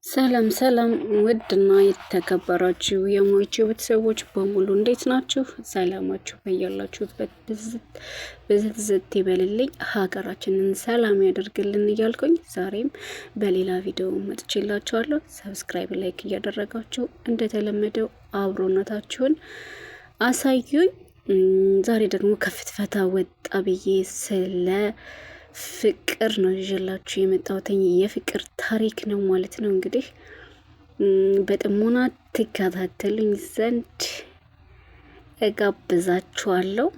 ሰላም ሰላም ውድና የተከበራችሁ የሞይቼ ቤተሰቦች በሙሉ እንዴት ናችሁ? ሰላማችሁ በያላችሁበት ብዝት ይበልልኝ፣ ሀገራችንን ሰላም ያደርግልን እያልኩኝ ዛሬም በሌላ ቪዲዮ መጥቼላችኋለሁ። ሰብስክራይብ፣ ላይክ እያደረጋችሁ እንደተለመደው አብሮነታችሁን አሳዩኝ። ዛሬ ደግሞ ከፍትፈታ ወጣ ብዬ ስለ ፍቅር ነው ይዤላችሁ የመጣሁት። የፍቅር ታሪክ ነው ማለት ነው። እንግዲህ በጥሞና ትከታተሉኝ ዘንድ እጋብዛችኋለሁ።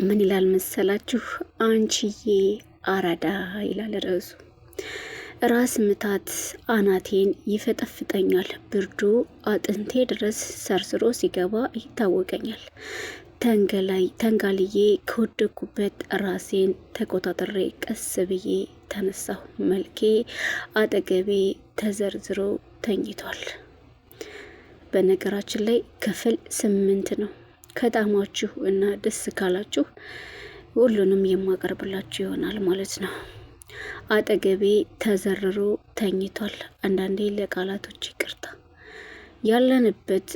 ምን ይላል መሰላችሁ? አንቺዬ አራዳ ይላል ርዕሱ። ራስ ምታት አናቴን ይፈጠፍጠኛል፣ ብርዱ አጥንቴ ድረስ ሰርስሮ ሲገባ ይታወቀኛል። ተንጋልዬ ከወደኩበት ራሴን ተቆጣጥሬ ቀስ ብዬ ተነሳሁ። መልኬ አጠገቤ ተዘርዝሮ ተኝቷል። በነገራችን ላይ ክፍል 8 ነው። ከጣማችሁ እና ደስ ካላችሁ ሁሉንም የማቀርብላችሁ ይሆናል ማለት ነው። አጠገቤ ተዘርሮ ተኝቷል። አንዳንዴ ለቃላቶች ይቅርታ። ያለንበት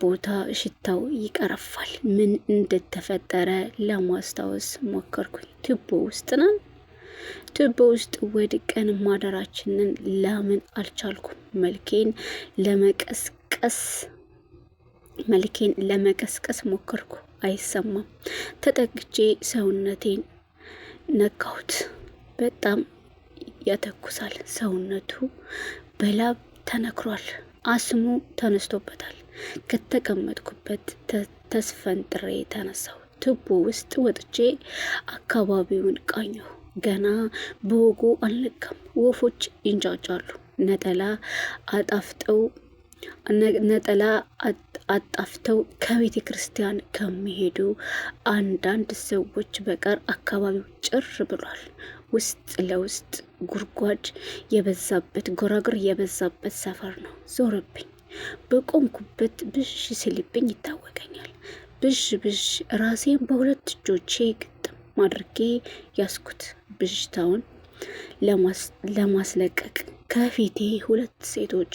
ቦታ ሽታው ይቀረፋል። ምን እንደተፈጠረ ለማስታወስ ሞከርኩኝ። ቱቦ ውስጥ ነን። ቱቦ ውስጥ ወድቀን ማደራችንን ላምን አልቻልኩም። መልኬን ለመቀስቀስ ሞከርኩ። አይሰማም። ተጠግቼ ሰውነቴን ነካሁት። በጣም ያተኩሳል። ሰውነቱ በላብ ተነክሯል። አስሙ ተነስቶበታል። ከተቀመጥኩበት ተስፈንጥሬ ተነሳሁ። ቱቦ ውስጥ ወጥቼ አካባቢውን ቃኘሁ። ገና በወጉ አልነቃም። ወፎች ይንጫጫሉ። ነጠላ አጣፍተው ከቤተ ክርስቲያን ከሚሄዱ አንዳንድ ሰዎች በቀር አካባቢው ጭር ብሏል። ውስጥ ለውስጥ ጉርጓድ የበዛበት ጎራጉር የበዛበት ሰፈር ነው። ዞረብኝ። በቆምኩበት ብዥ ሲልብኝ ይታወቀኛል። ብዥ ብዥ። ራሴን በሁለት እጆቼ ግጥም አድርጌ ያስኩት። ብዥታውን ለማስለቀቅ ከፊቴ ሁለት ሴቶች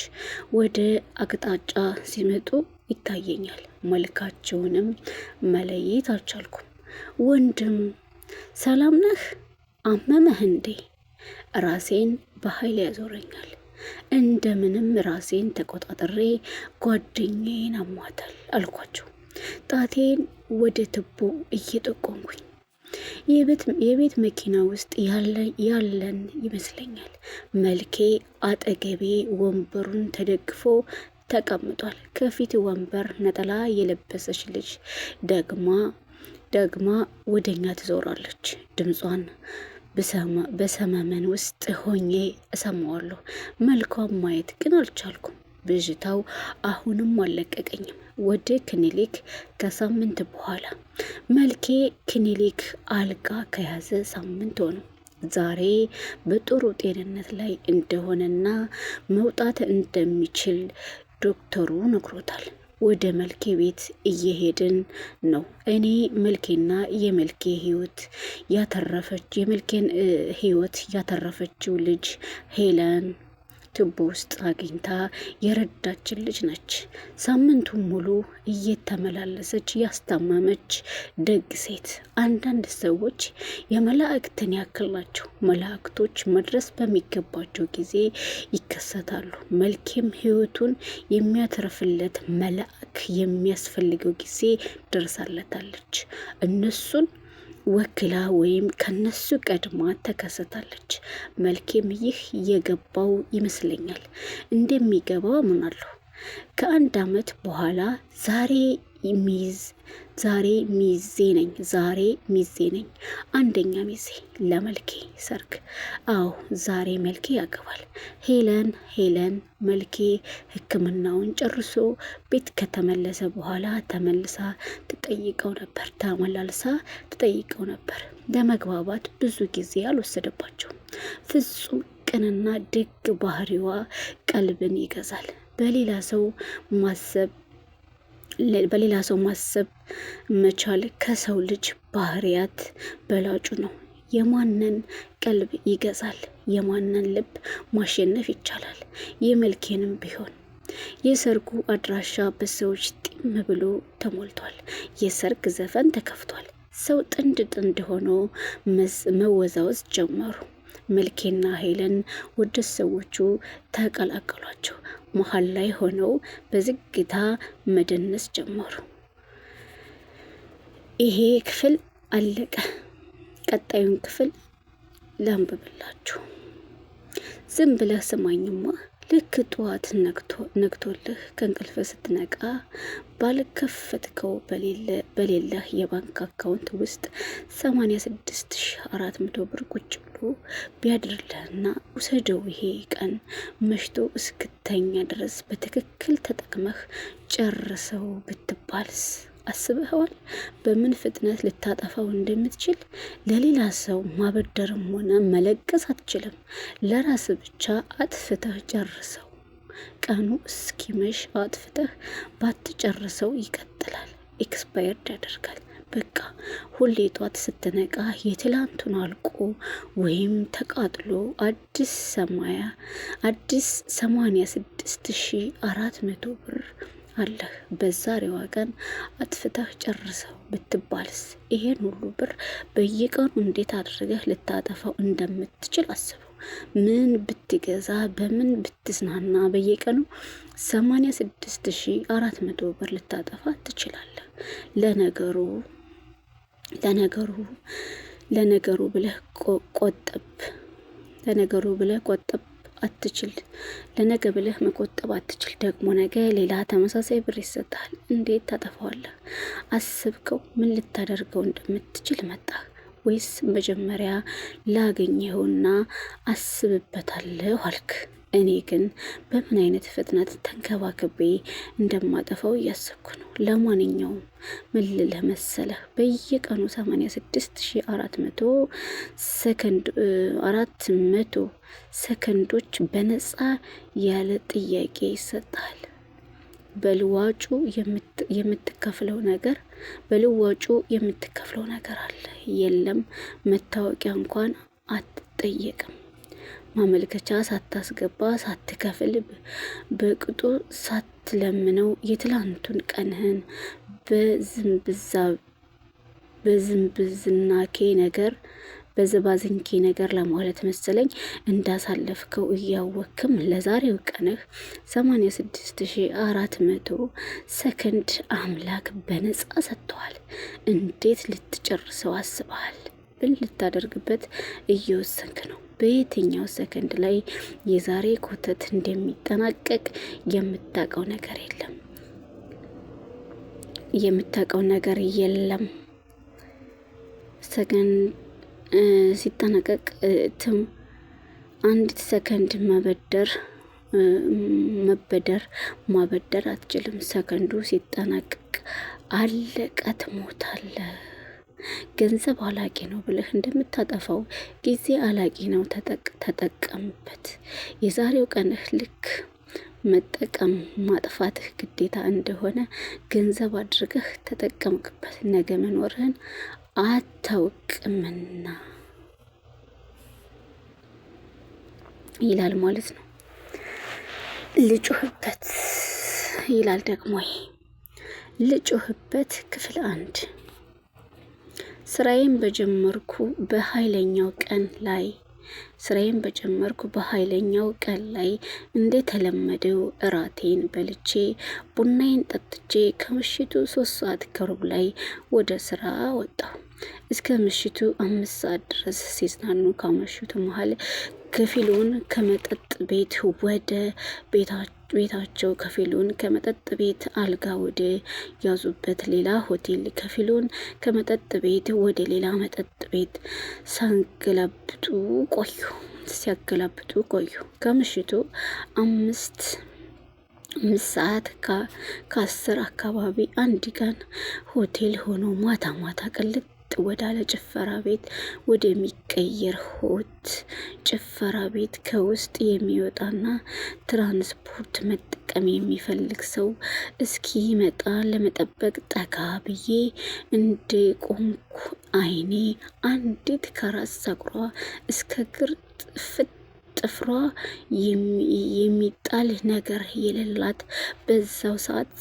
ወደ አቅጣጫ ሲመጡ ይታየኛል። መልካቸውንም መለየት አልቻልኩም። ወንድም ሰላም ነህ? አመመህ እንዴ? ራሴን በኃይል ያዞረኛል። እንደምንም ራሴን ተቆጣጥሬ ጓደኛዬን አሟታል አልኳቸው፣ ጣቴን ወደ ቱቦ እየጠቆምኩኝ። የቤት መኪና ውስጥ ያለን ይመስለኛል። መልኬ አጠገቤ ወንበሩን ተደግፎ ተቀምጧል። ከፊት ወንበር ነጠላ የለበሰች ልጅ ደግማ ወደኛ ትዞራለች። ድምጿን በሰመመን ውስጥ ሆኜ እሰማዋለሁ። መልኳን ማየት ግን አልቻልኩም። ብዥታው አሁንም አልለቀቀኝም። ወደ ክሊኒክ ከሳምንት በኋላ መልኬ ክሊኒክ አልጋ ከያዘ ሳምንት ሆነው። ዛሬ በጥሩ ጤንነት ላይ እንደሆነና መውጣት እንደሚችል ዶክተሩ ነግሮታል። ወደ መልኬ ቤት እየሄድን ነው። እኔ መልኬና የመልኬን ህይወት ያተረፈችው ልጅ ሄለን ቱቦ ውስጥ አግኝታ የረዳችን ልጅ ነች። ሳምንቱን ሙሉ እየተመላለሰች ያስታመመች ደግ ሴት። አንዳንድ ሰዎች የመላእክትን ያክል ናቸው። መላእክቶች መድረስ በሚገባቸው ጊዜ ይከሰታሉ። መልኬም ህይወቱን የሚያተርፍለት መልአክ የሚያስፈልገው ጊዜ ደርሳለታለች። እነሱን ወክላ ወይም ከነሱ ቀድማ ተከሰታለች። መልኬም ይህ የገባው ይመስለኛል። እንደሚገባው አምናለሁ። ከአንድ ዓመት በኋላ ዛሬ ሚዜ ነኝ። አንደኛ ሚዜ ለመልኬ ሰርግ። አዎ ዛሬ መልኬ ያገባል። ሄለን መልኬ ሕክምናውን ጨርሶ ቤት ከተመለሰ በኋላ ተመላልሳ ትጠይቀው ነበር። ለመግባባት ብዙ ጊዜ አልወሰደባቸውም። ፍጹም ቅንና ደግ ባህሪዋ ቀልብን ይገዛል። በሌላ ሰው ማሰብ መቻል ከሰው ልጅ ባህሪያት በላጩ ነው። የማንን ቀልብ ይገዛል? የማንን ልብ ማሸነፍ ይቻላል? የመልኬንም ቢሆን። የሰርጉ አድራሻ በሰዎች ጢም ብሎ ተሞልቷል። የሰርግ ዘፈን ተከፍቷል። ሰው ጥንድ ጥንድ ሆኖ መወዛወዝ ጀመሩ። መልኬና ሄለን ወደ ሰዎቹ ተቀላቀሏቸው። መሀል ላይ ሆነው በዝግታ መደነስ ጀመሩ። ይሄ ክፍል አለቀ። ቀጣዩን ክፍል ላንብብላችሁ። ዝም ብለህ ስማኝማ። ልክ ጠዋት ነግቶልህ ከእንቅልፍ ስትነቃ ባልከፈትከው በሌለህ የባንክ አካውንት ውስጥ 86,400 ብር ቁጭ ብሎ ቢያድርልህና ውሰደው ይሄ ቀን መሽቶ እስክተኛ ድረስ በትክክል ተጠቅመህ ጨርሰው ብትባልስ? አስበኸዋል? በምን ፍጥነት ልታጠፋው እንደምትችል? ለሌላ ሰው ማበደርም ሆነ መለገስ አትችልም። ለራስ ብቻ አጥፍተህ ጨርሰው። ቀኑ እስኪመሽ አጥፍተህ ባትጨርሰው ይቀጥላል፣ ኤክስፓየርድ ያደርጋል። በቃ ሁሌ ጧት ስትነቃ የትላንቱን አልቆ ወይም ተቃጥሎ አዲስ 86,400 ብር አለህ። በዛሬዋ ቀን አጥፍተህ ጨርሰው ብትባልስ? ይሄን ሁሉ ብር በየቀኑ እንዴት አድርገህ ልታጠፋው እንደምትችል አስበው። ምን ብትገዛ፣ በምን ብትዝናና በየቀኑ 86,400 ብር ልታጠፋ ትችላለህ? ለነገሩ ብለህ ቆጠብ አትችል። ለነገ ብለህ መቆጠብ አትችል። ደግሞ ነገ ሌላ ተመሳሳይ ብር ይሰጣል። እንዴት ታጠፋዋለህ? አስብከው? ምን ልታደርገው እንደምትችል መጣህ? ወይስ መጀመሪያ ላገኘኸውና አስብበታለሁ አልክ? እኔ ግን በምን አይነት ፍጥነት ተንከባክቤ እንደማጠፋው እያሰብኩ ነው። ለማንኛውም ምን ልልህ መሰለህ፣ በየቀኑ 86,400 ሰከንዶች በነፃ ያለ ጥያቄ ይሰጣል። በልዋጩ የምትከፍለው ነገር አለ። የለም መታወቂያ እንኳን አትጠየቅም። ማመልከቻ ሳታስገባ ሳትከፍል በቅጡ ሳትለምነው የትላንቱን ቀንህን በዝባዝንኬ ነገር ለማለት መሰለኝ እንዳሳለፍከው እያወክም ለዛሬው ቀንህ 86,400 ሰከንድ አምላክ በነፃ ሰጥተዋል። እንዴት ልትጨርሰው አስበሃል? ምን ልታደርግበት እየወሰንክ ነው? በየትኛው ሰከንድ ላይ የዛሬ ኮተት እንደሚጠናቀቅ የምታውቀው ነገር የለም። ሰከንድ ሲጠናቀቅ አንዲት ሰከንድ ማበደር አትችልም። ሰከንዱ ሲጠናቀቅ አለቀ፣ ትሞታለህ። ገንዘብ አላቂ ነው ብለህ እንደምታጠፋው ጊዜ አላቂ ነው። ተጠቀምበት። የዛሬው ቀንህ ልክ መጠቀም ማጥፋትህ ግዴታ እንደሆነ ገንዘብ አድርገህ ተጠቀምክበት። ነገ መኖርህን አታውቅምና ይላል ማለት ነው። ልጩህበት ይላል ደግሞ ልጩህበት ክፍል 1 ስራዬን በጀመርኩ በኃይለኛው ቀን ላይ እንደተለመደው እራቴን በልቼ ቡናዬን ጠጥቼ ከምሽቱ 3 ሰዓት ከሩብ ላይ ወደ ስራ ወጣሁ። እስከ ምሽቱ 5 ሰዓት ድረስ ሲዝናኑ ካመሹት መሀል ከፊሉን ከመጠጥ ቤት ወደ ቤታቸው፣ ከፊሉን ከመጠጥ ቤት አልጋ ወደ ያዙበት ሌላ ሆቴል፣ ከፊሉን ከመጠጥ ቤት ወደ ሌላ መጠጥ ቤት ሲያገላብጡ ቆዩ። ከምሽቱ 5 ሰዓት ከ10 አካባቢ አንድ ቀን ሆቴል ሆኖ ማታ ቅልጥ ወዳለ ጭፈራ ቤት ወደሚቀየር ጭፈራ ቤት ከውስጥ የሚወጣና ትራንስፖርት መጠቀም የሚፈልግ ሰው እስኪመጣ ለመጠበቅ ጠጋ ብዬ እንደቆምኩ አይኔ አንዲት ከራስ ፀጉሯ እስከ እግር ጥፍሯ የሚጣል ነገር የሌላት በዛው ሰዓት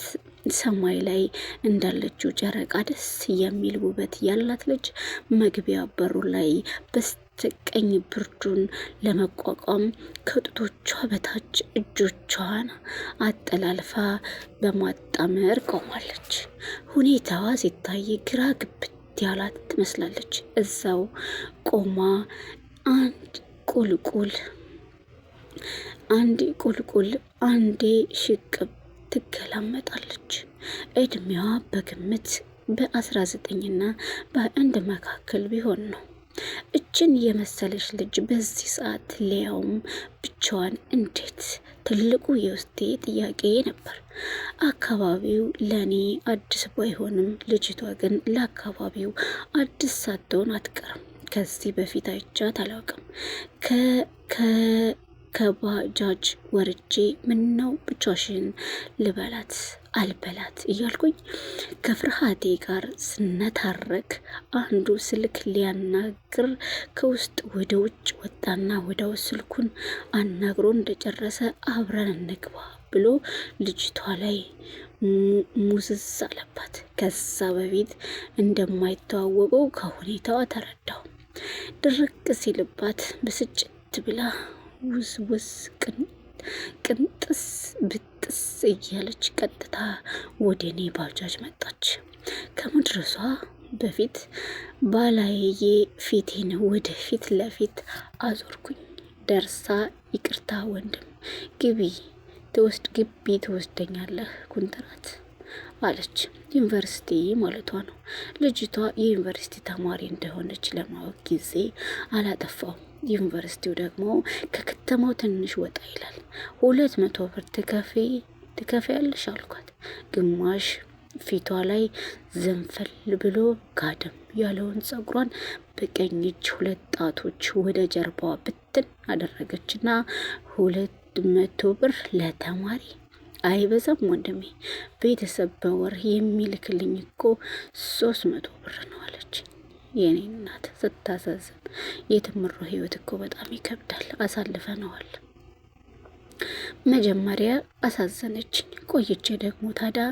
ሰማይ ላይ እንዳለችው ጨረቃ ደስ የሚል ውበት ያላት ልጅ መግቢያ በሩ ላይ በስተቀኝ ብርዱን ለመቋቋም ከጡቶቿ በታች እጆቿን አጠላልፋ በማጣመር ቆማለች። ሁኔታዋ ሲታይ ግራ ግብት ያላት ትመስላለች። እዛው ቆማ አንድ ቁልቁል አንዴ ሽቅብ ትገላመጣለች። እድሜዋ በግምት በ19ና በ21 መካከል ቢሆን ነው። እችን የመሰለች ልጅ በዚህ ሰዓት ሊያውም ብቻዋን እንዴት? ትልቁ የውስጤ ጥያቄ ነበር። አካባቢው ለኔ አዲስ ባይሆንም ልጅቷ ግን ለአካባቢው አዲስ ሳትሆን አትቀርም። ከዚህ በፊት አይቻት አላውቅም። ከባጃጅ ወርጄ ምነው ብቻሽን ልበላት አልበላት እያልኩኝ ከፍርሃቴ ጋር ስነታረክ አንዱ ስልክ ሊያናግር ከውስጥ ወደ ውጭ ወጣና ወዲያው ስልኩን አናግሮ እንደጨረሰ አብረን እንግባ ብሎ ልጅቷ ላይ ሙዝዝ አለባት። ከዛ በፊት እንደማይተዋወቀው ከሁኔታዋ ተረዳው። ድርቅ ሲልባት ብስጭት ብላ ውዝ ቅንጥስ ብጥስ እያለች ቀጥታ ወደ እኔ ባጃጅ መጣች። ከመድረሷ በፊት ባላዬ ፊቴን ወደ ፊት ለፊት አዞርኩኝ። ደርሳ ይቅርታ ወንድም ግቢ ትወስደኛለህ ኩንትራት አለች። ዩኒቨርሲቲ ማለቷ ነው። ልጅቷ የዩኒቨርሲቲ ተማሪ እንደሆነች ለማወቅ ጊዜ አላጠፋው። ዩኒቨርሲቲው ደግሞ ከከተማው ትንሽ ወጣ ይላል። 200 ብር ትከፍያለሽ አልኳት። ግማሽ ፊቷ ላይ ዘንፈል ብሎ ጋደም ያለውን ጸጉሯን በቀኝ እጅ 2 ጣቶች ወደ ጀርባዋ ብትን አደረገችና 200 ብር ለተማሪ አይበዛም ወንድሜ፣ ቤተሰብ በወር የሚልክልኝ እኮ 300 ብር ነው አለች። የኔ እናት ስታሳዝን። የትምሮ ህይወት እኮ በጣም ይከብዳል። አሳልፈነዋል። መጀመሪያ አሳዘነችኝ። ቆይቼ ደግሞ ታዲያ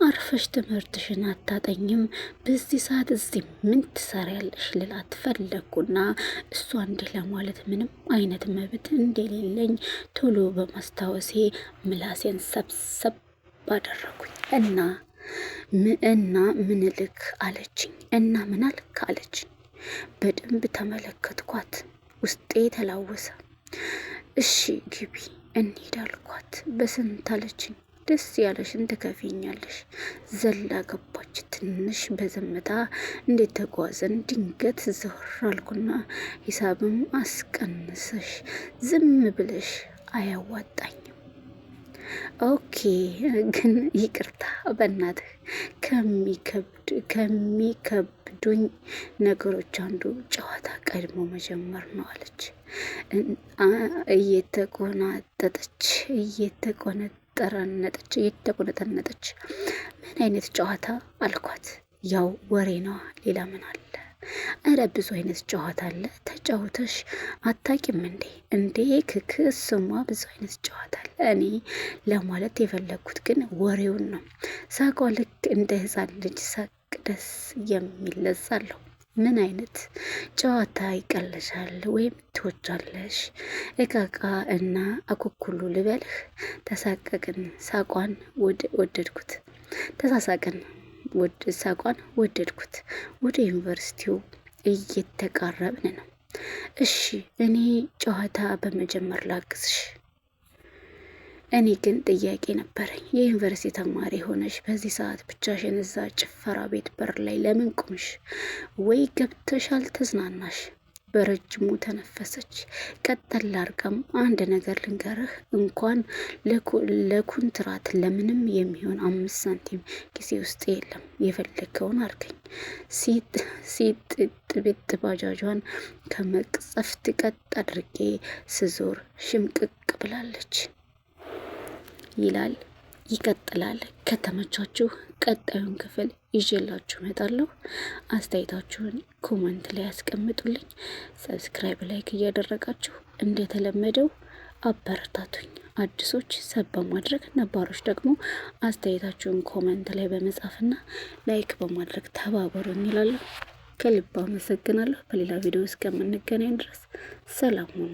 አርፈሽ ትምህርትሽን አታጠኝም? በዚህ ሰዓት እዚህ ምን ትሰሪያለሽ ልላት ፈለግኩና እሷ እንዲህ ለማለት ምንም አይነት መብት እንደሌለኝ ቶሎ በማስታወሴ ምላሴን ሰብሰብ አደረጉኝ እና ምን ልክ አለችኝ። እና ምን አልክ አለችኝ። በደንብ ተመለከትኳት። ውስጤ ተላወሰ። እሺ ግቢ እንሂድ አልኳት። በስንት አለችኝ። ደስ ያለሽን ትከፊኛለሽ። ዘላ ገባች። ትንሽ በዝምታ እንዴት ተጓዘን። ድንገት ዘወር አልኩና ሂሳብም አስቀንሰሽ ዝም ብለሽ አያዋጣኝም። ኦኬ ግን ይቅርታ በእናትህ ከሚከብዱኝ ነገሮች አንዱ ጨዋታ ቀድሞ መጀመር ነው አለች። እየተቆነጠነጠች ምን አይነት ጨዋታ አልኳት። ያው ወሬ ነዋ፣ ሌላ ምን አለ? እረ ብዙ አይነት ጨዋታ አለ። ተጫውተሽ አታቂም እንዴ? እንዴ ስሟ ብዙ አይነት ጨዋታ አለ። እኔ ለማለት የፈለግኩት ግን ወሬውን ነው። ሳቋ ልክ እንደ ህፃን ልጅ ሳቅ ደስ የሚል ለዛ አለው። ምን አይነት ጨዋታ ይቀለሻል ወይም ትወጃለሽ? እቃቃ እና አኩኩሉ ልበልህ። ተሳቀቅን። ሳቋን ወደድኩት። ተሳሳቅን። ሳቋን ወደድኩት። ወደ ዩኒቨርሲቲው እየተቃረብን ነው። እሺ እኔ ጨዋታ በመጀመር ላግዝሽ። እኔ ግን ጥያቄ ነበረኝ። የዩኒቨርሲቲ ተማሪ ሆነሽ በዚህ ሰዓት ብቻሽን እዛ ጭፈራ ቤት በር ላይ ለምን ቆምሽ? ወይ ገብተሻል ተዝናናሽ? በረጅሙ ተነፈሰች። ቀጠል አርጋም አንድ ነገር ልንገርህ፣ እንኳን ለኩንትራት ለምንም የሚሆን 5 ሳንቲም ጊዜ ውስጥ የለም። የፈለገውን አርገኝ። ሲጥጥቤት ባጃጇን ከመቅጸፍት ቀጥ አድርጌ ስዞር ሽምቅቅ ብላለች ይላል። ይቀጥላል። ከተመቻችሁ ቀጣዩን ክፍል ይዤላችሁ እመጣለሁ። አስተያየታችሁን ኮመንት ላይ ያስቀምጡልኝ። ሰብስክራይብ፣ ላይክ እያደረጋችሁ እንደተለመደው አበረታቱኝ። አዲሶች ሰብ በማድረግ ነባሮች ደግሞ አስተያየታችሁን ኮመንት ላይ በመጻፍና ላይክ በማድረግ ተባበሩ እንላለን። ከልብ አመሰግናለሁ። በሌላ ቪዲዮ እስከምንገናኝ ድረስ ሰላም ሁኑ።